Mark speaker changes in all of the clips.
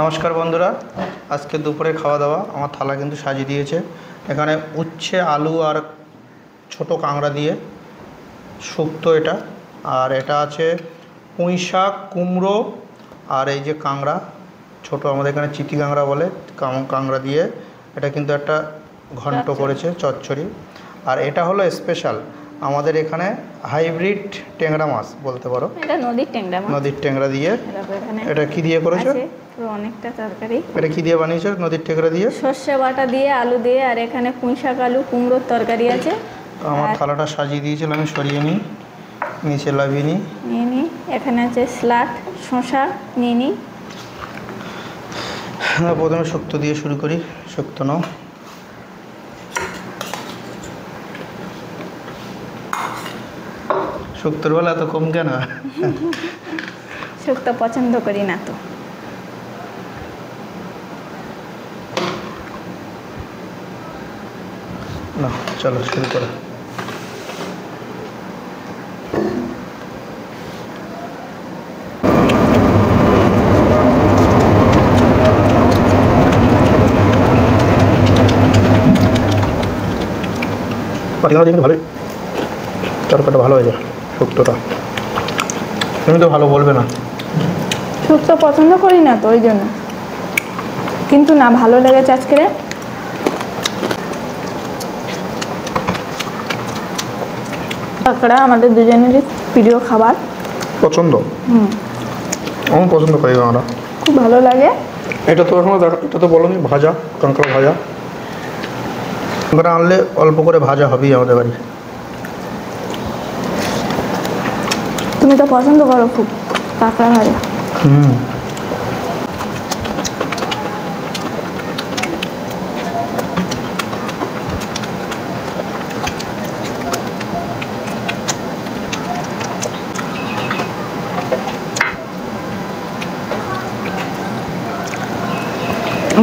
Speaker 1: নমস্কার বন্ধুরা, আজকে দুপুরে খাওয়া দাওয়া আমার থালা কিন্তু সাজিয়ে দিয়েছে। এখানে উচ্ছে আলু আর ছোট কাঁকড়া দিয়ে শুক্তো এটা, আর এটা আছে পুঁই শাক কুমড়ো আর এই যে কাঁকড়া ছোট, আমাদের এখানে চিটি কাঁকড়া বলে, কাঁকড়া দিয়ে এটা কিন্তু একটা ঘন্ট করেছে চচ্চড়ি। আর এটা হলো স্পেশাল আমাদের এখানে হাইব্রিড ট্যাংরা মাছ বলতে পারো,
Speaker 2: এটা নদীর ট্যাংরা মাছ।
Speaker 1: নদীর ট্যাংরা দিয়ে। এটা কি দিয়ে করেছো?
Speaker 2: অনেকটা তরকারি।
Speaker 1: এটা কি দিয়ে বানিয়েছো? নদীর ট্যাংরা দিয়ে
Speaker 2: সর্ষে বাটা দিয়ে আলু দিয়ে, আর এখানে পুঁই শাক আলু কুমড়োর তরকারি আছে।
Speaker 1: আমার থালাটা সাজিয়ে দিয়েছিল, আমি সরিয়ে নিই, নিচে লাভিয়ে নিই।
Speaker 2: নিয়ে নিই। এখানে আছে স্যালাড শসা নিয়ে নিই।
Speaker 1: প্রথমে শুক্তো দিয়ে শুরু করি। শুক্তো নাও। শুক্তোর বেলা এত কম কেন?
Speaker 2: শুক্তো পছন্দ করি না তো।
Speaker 1: না, চলো শুরু করো। ভালোই তরকারিটা ভালো হয়ে যায়। শুক্তোটা তুমি তো ভালো বলবে না।
Speaker 2: শুক্তো পছন্দ করি না তো ওই জন্য, কিন্তু না ভালো লেগেছে আজকে। কাঁকড়া আমাদের দুজনেরই প্রিয় খাবার,
Speaker 1: পছন্দ। আমার পছন্দ করি কাঁকড়া,
Speaker 2: খুব ভালো লাগে।
Speaker 1: এটা তো এখনো এটা তো বলোনি ভাজা, কাঁকড়া ভাজা। কাঁকড়া আনলে অল্প করে ভাজা হবেই আমাদের বাড়ি।
Speaker 2: তুমি তো পছন্দ করো খুব কাঁকড়া ভাজা।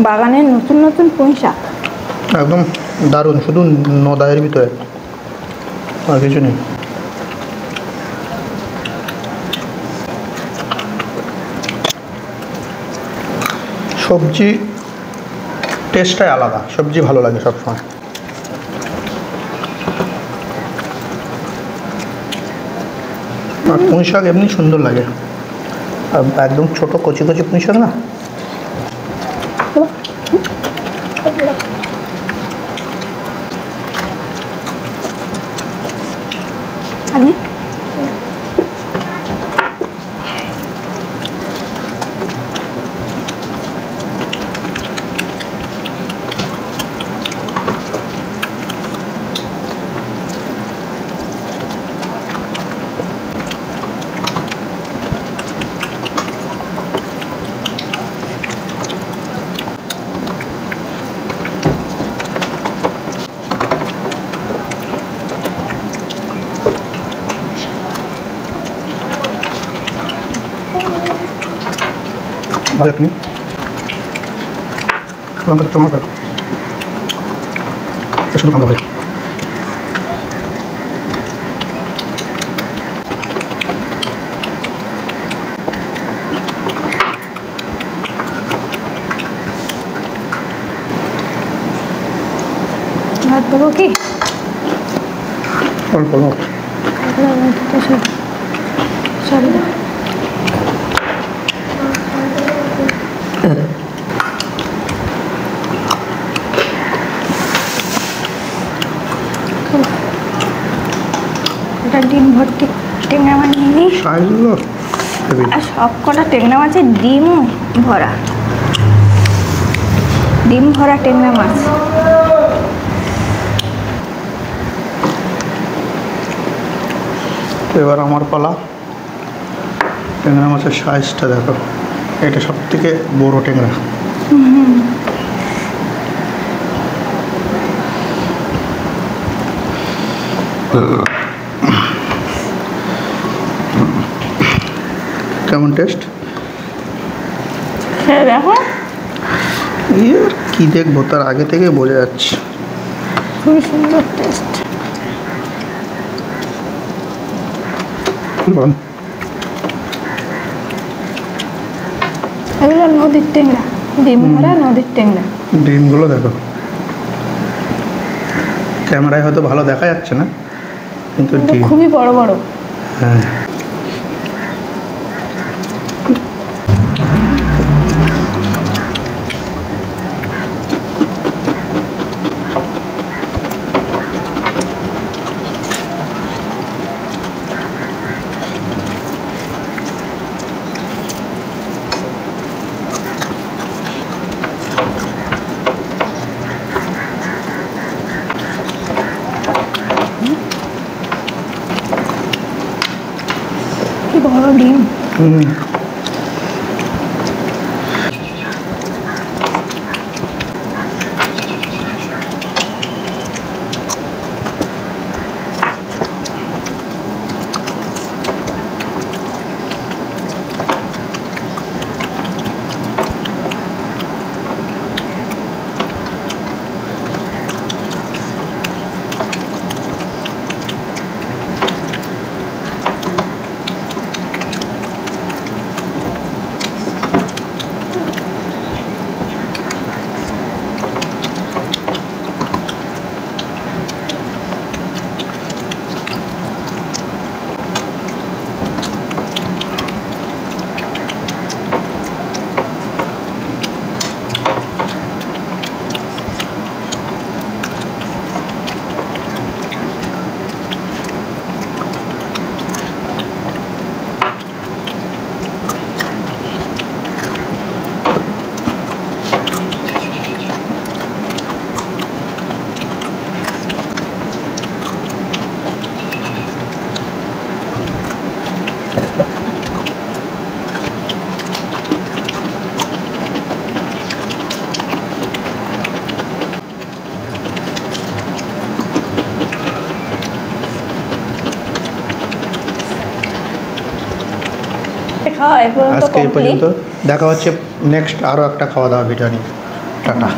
Speaker 2: বাগানের নতুন নতুন পুঁই শাক
Speaker 1: একদম দারুণ, শুধু নদায়ের ভিতরে আর কিছু নেই। সবজি টেস্টটাই আলাদা, সবজি ভালো লাগে সবসময়। আর পুঁই শাক এমনি সুন্দর লাগে, আর একদম ছোট কচি কচি পুঁই শাক না। ভালো আপনি লঙ্কা টমাটো শুধু ভালো হয়।
Speaker 2: ভাত দেবো কি?
Speaker 1: অল্প অল্প
Speaker 2: সরি ডিম ভর্তি ট্যাংরা মাছ নিয়ে নিই। আর সব কটা ট্যাংরা মাছের ডিম ভরা, ডিম ভরা ট্যাংরা মাছ।
Speaker 1: এবার আমার পালা। ট্যাংরা মাছের সাইজটা দেখো, এটা সব থেকে বড় ট্যাংরা। কেমন টেস্ট?
Speaker 2: হ্যাঁ দেখো,
Speaker 1: ইয়ার কি দেখবো, তার আগে থেকে বোঝা যাচ্ছে
Speaker 2: খুবই সুন্দর টেস্ট। এগুলো নদীর টেংরা, ডিম ভরা নদীর টেংরা।
Speaker 1: ডিমগুলো দেখো, ক্যামেরায় হয়তো ভালো দেখা যাচ্ছে না, কিন্তু ডিম
Speaker 2: খুবই বড় বড়।
Speaker 1: হ্যাঁ,
Speaker 2: কি বড় ডিম। খাওয়া এই পর্যন্ত
Speaker 1: আজকে এই
Speaker 2: কমপ্লিট।
Speaker 1: পর্যন্ত, দেখা হচ্ছে নেক্সট আরও একটা খাওয়া দাওয়া ভিডিও নিয়ে। টাটা।